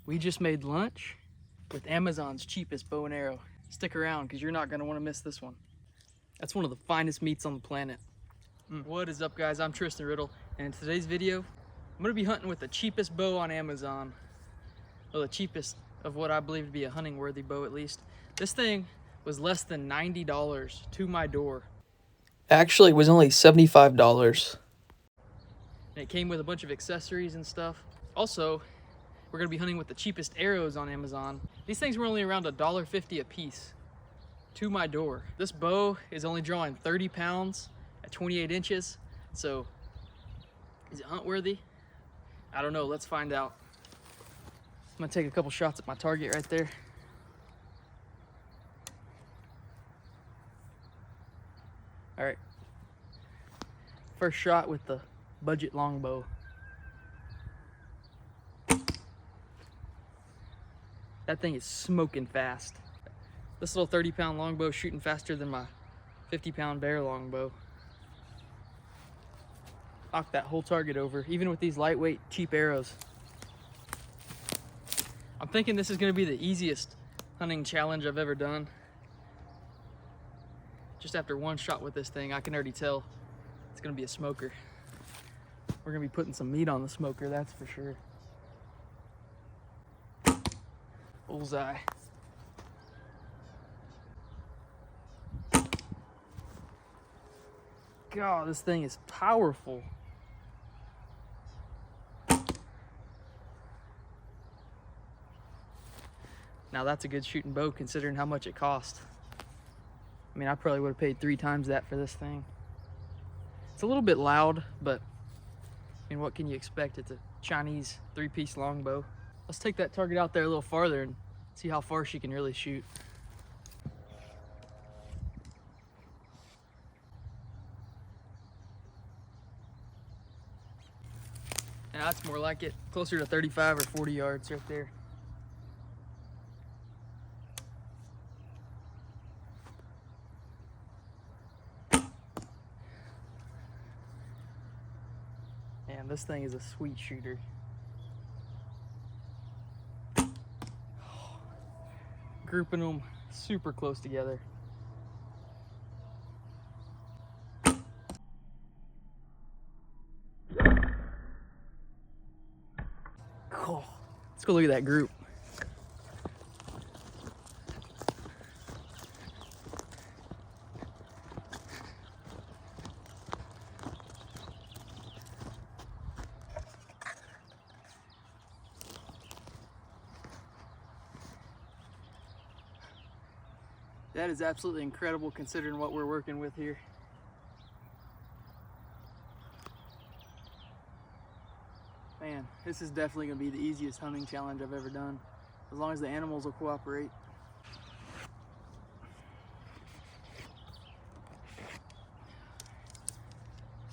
We just made lunch with Amazon's cheapest bow and arrow. Stick around because you're not going to want to miss this one. That's one of the finest meats on the planet. What is up, guys? I'm Tristan Riddle, and in today's video, I'm going to be hunting with the cheapest bow on Amazon. Well, the cheapest of what I believe to be a hunting worthy bow, at least. This thing was less than $90 to my door. Actually, it was only $75. And it came with a bunch of accessories and stuff. Also, we're gonna be hunting with the cheapest arrows on Amazon. These things were only around $1.50 a piece to my door. This bow is only drawing 30 pounds at 28 inches. So is it hunt worthy? I don't know, let's find out. I'm gonna take a couple shots at my target right there. All right, first shot with the budget longbow. That thing is smoking fast. This little 30-pound longbow is shooting faster than my 50-pound bear longbow. Knocked that whole target over, even with these lightweight, cheap arrows. I'm thinking this is gonna be the easiest hunting challenge I've ever done. Just after one shot with this thing, I can already tell it's gonna be a smoker. We're gonna be putting some meat on the smoker, that's for sure. Bullseye. God, this thing is powerful. Now that's a good shooting bow considering how much it cost. I mean, I probably would have paid 3 times that for this thing. It's a little bit loud, but I mean, what can you expect? It's a Chinese 3-piece longbow. Let's take that target out there a little farther and see how far she can really shoot. Now that's more like it, closer to 35 or 40 yards right there. Man, this thing is a sweet shooter. Grouping them super close together. Cool. Let's go look at that group. That is absolutely incredible considering what we're working with here. Man, this is definitely going to be the easiest hunting challenge I've ever done, as long as the animals will cooperate.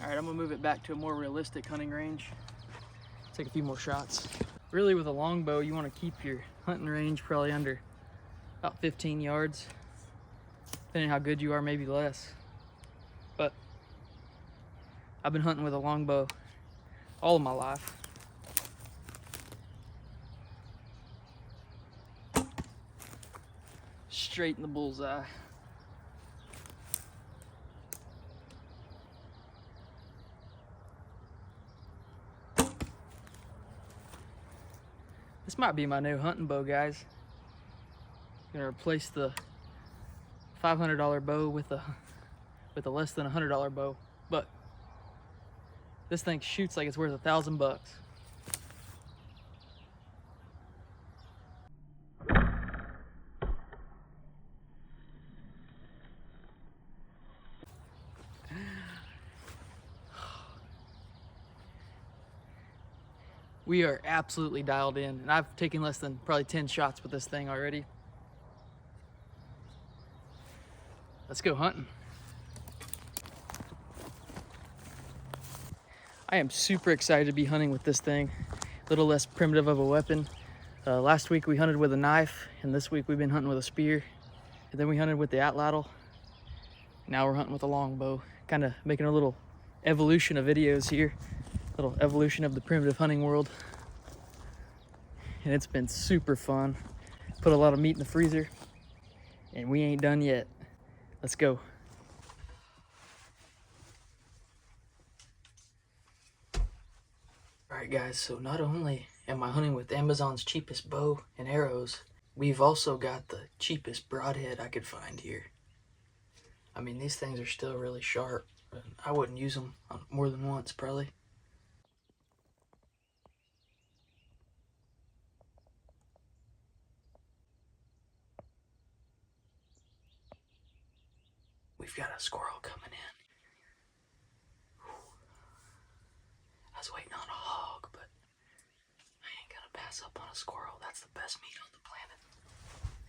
All right, I'm going to move it back to a more realistic hunting range. Take a few more shots. Really, with a longbow, you want to keep your hunting range probably under about 15 yards. Depending on how good you are, maybe less. But I've been hunting with a longbow all of my life. Straight in the bullseye. This might be my new hunting bow, guys. I'm gonna replace the $500 bow with a less than $100 bow, but this thing shoots like it's worth $1,000. We are absolutely dialed in, and I've taken less than probably 10 shots with this thing already. Let's go hunting. I am super excited to be hunting with this thing. A little less primitive of a weapon. Last week we hunted with a knife, and this week we've been hunting with a spear. And then we hunted with the atlatl. Now we're hunting with a longbow. Kind of making a little evolution of videos here. A little evolution of the primitive hunting world. and it's been super fun. Put a lot of meat in the freezer, and we ain't done yet. Let's go. Alright guys, so not only am I hunting with Amazon's cheapest bow and arrows, we've also got the cheapest broadhead I could find here. I mean, these things are still really sharp, but I wouldn't use them more than once probably. We've got a squirrel coming in. I was waiting on a hog, but I ain't gonna pass up on a squirrel. That's the best meat on the planet.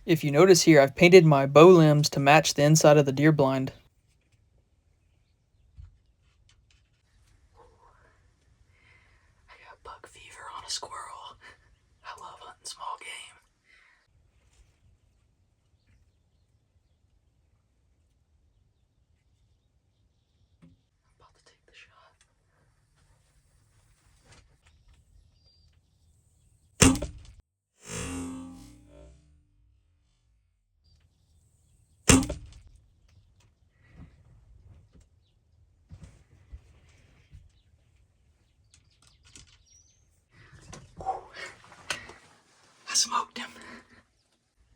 If you notice here, I've painted my bow limbs to match the inside of the deer blind. I got bug fever on a squirrel. I love hunting small game. I'm about to take the shot. I smoked him.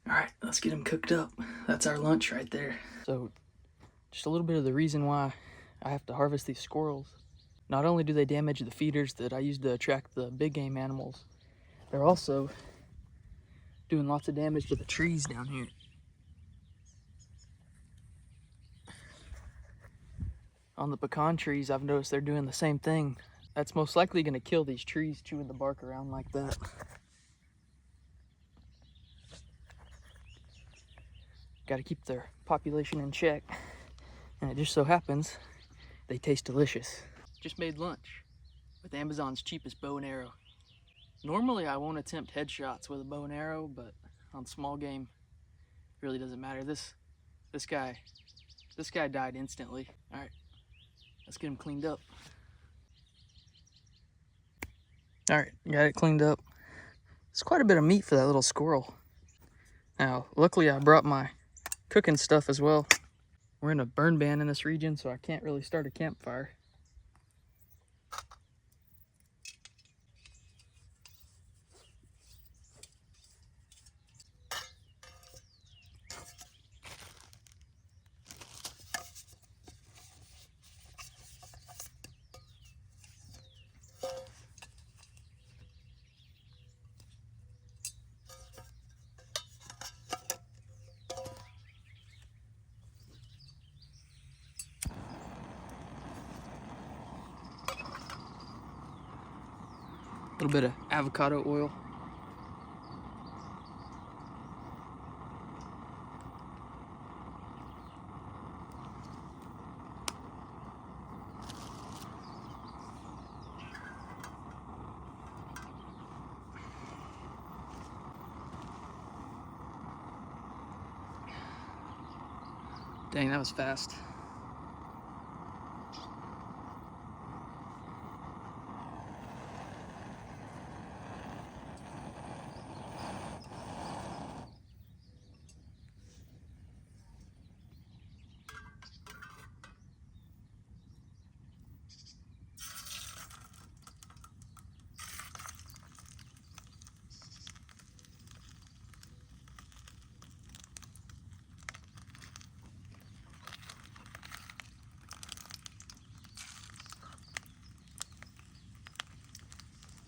Alright, let's get him cooked up. That's our lunch right there. So, just a little bit of the reason why I have to harvest these squirrels. Not only do they damage the feeders that I use to attract the big game animals, they're also doing lots of damage to the trees down here. On the pecan trees, I've noticed they're doing the same thing. That's most likely going to kill these trees chewing the bark around like that. Got to keep their population in check. And it just so happens they taste delicious. Just made lunch with Amazon's cheapest bow and arrow. Normally I won't attempt headshots with a bow and arrow, but on small game, it really doesn't matter. This guy died instantly. All right, let's get him cleaned up. All right, got it cleaned up. It's quite a bit of meat for that little squirrel. Now, luckily I brought my cooking stuff as well. We're in a burn ban in this region, so I can't really start a campfire. A little bit of avocado oil. Dang, that was fast.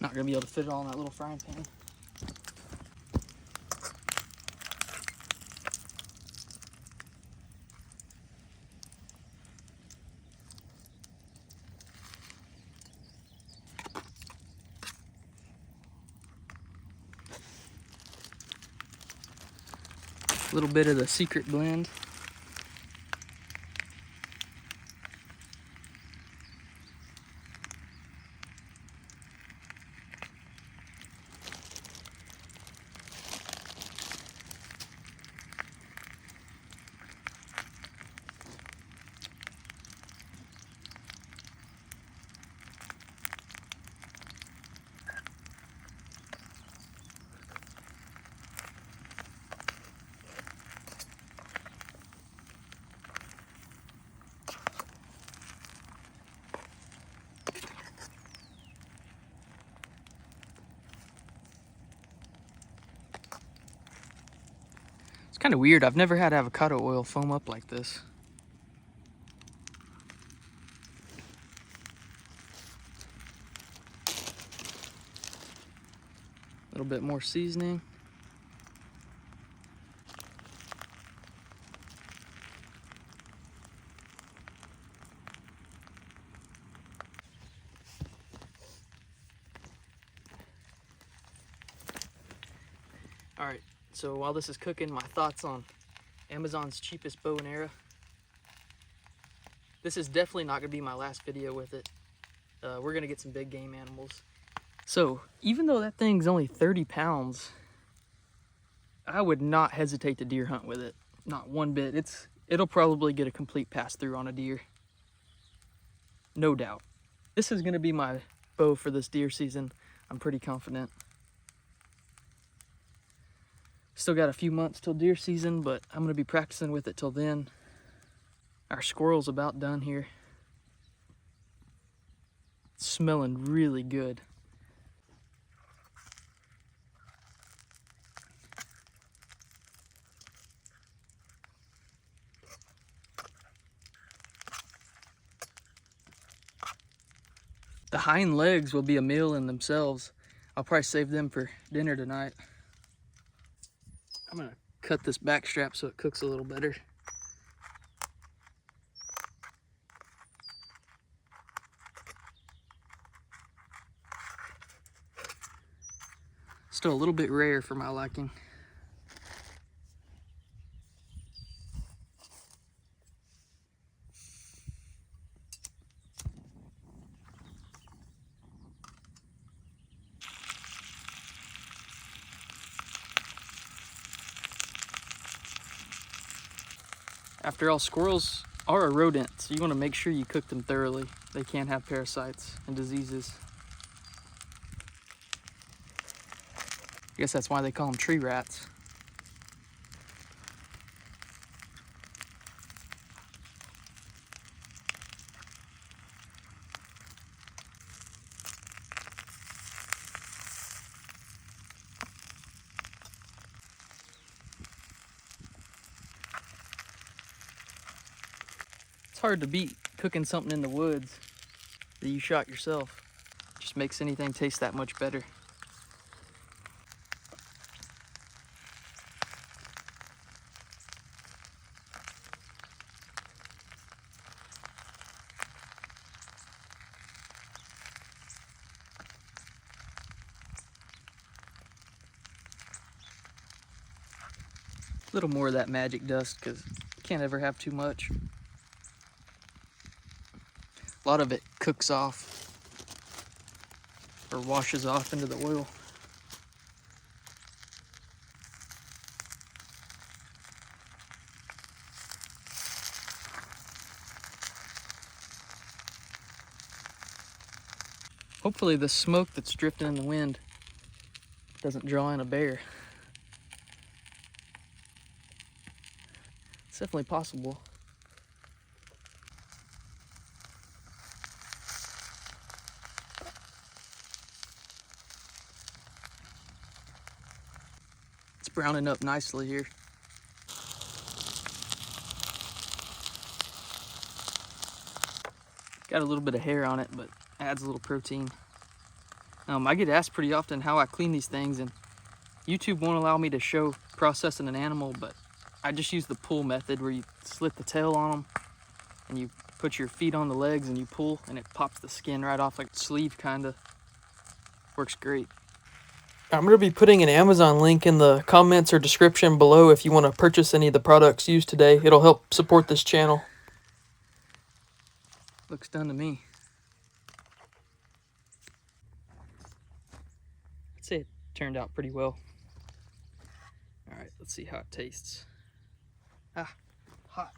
Not gonna be able to fit it all in that little frying pan. A little bit of the secret blend. Kind of weird. I've never had avocado oil foam up like this. A little bit more seasoning. All right, so while this is cooking, my thoughts on Amazon's cheapest bow and arrow. This is definitely not gonna be my last video with it. We're gonna get some big game animals. So even though that thing's only 30 pounds, I would not hesitate to deer hunt with it. Not one bit. It'll probably get a complete pass through on a deer. No doubt. This is gonna be my bow for this deer season. I'm pretty confident. Still got a few months till deer season, but I'm gonna be practicing with it till then. Our squirrel's about done here. It's smelling really good. The hind legs will be a meal in themselves. I'll probably save them for dinner tonight. I'm gonna cut this back strap so it cooks a little better. Still a little bit rare for my liking. After all, squirrels are a rodent, so you want to make sure you cook them thoroughly. They can have parasites and diseases. I guess that's why they call them tree rats. It's hard to beat cooking something in the woods that you shot yourself. It just makes anything taste that much better. A little more of that magic dust because you can't ever have too much. A lot of it cooks off or washes off into the oil. Hopefully the smoke that's drifting in the wind doesn't draw in a bear. It's definitely possible. It's browning up nicely here. Got a little bit of hair on it, but adds a little protein. I get asked pretty often how I clean these things, and YouTube won't allow me to show processing an animal, but I just use the pull method where you slit the tail on them and you put your feet on the legs and you pull and it pops the skin right off like a sleeve kinda. Works great. I'm going to be putting an Amazon link in the comments or description below if you want to purchase any of the products used today. It'll help support this channel. Looks done to me. I'd say it turned out pretty well. All right, let's see how it tastes. Ah, hot.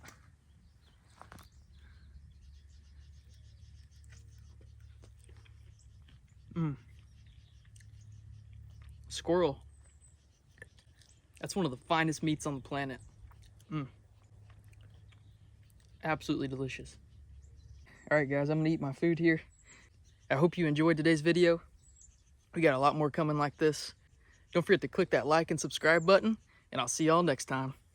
Squirrel. That's one of the finest meats on the planet. Absolutely delicious. All right, guys, I'm gonna eat my food here. I hope you enjoyed today's video. We got a lot more coming like this. Don't forget to click that like and subscribe button, and I'll see y'all next time.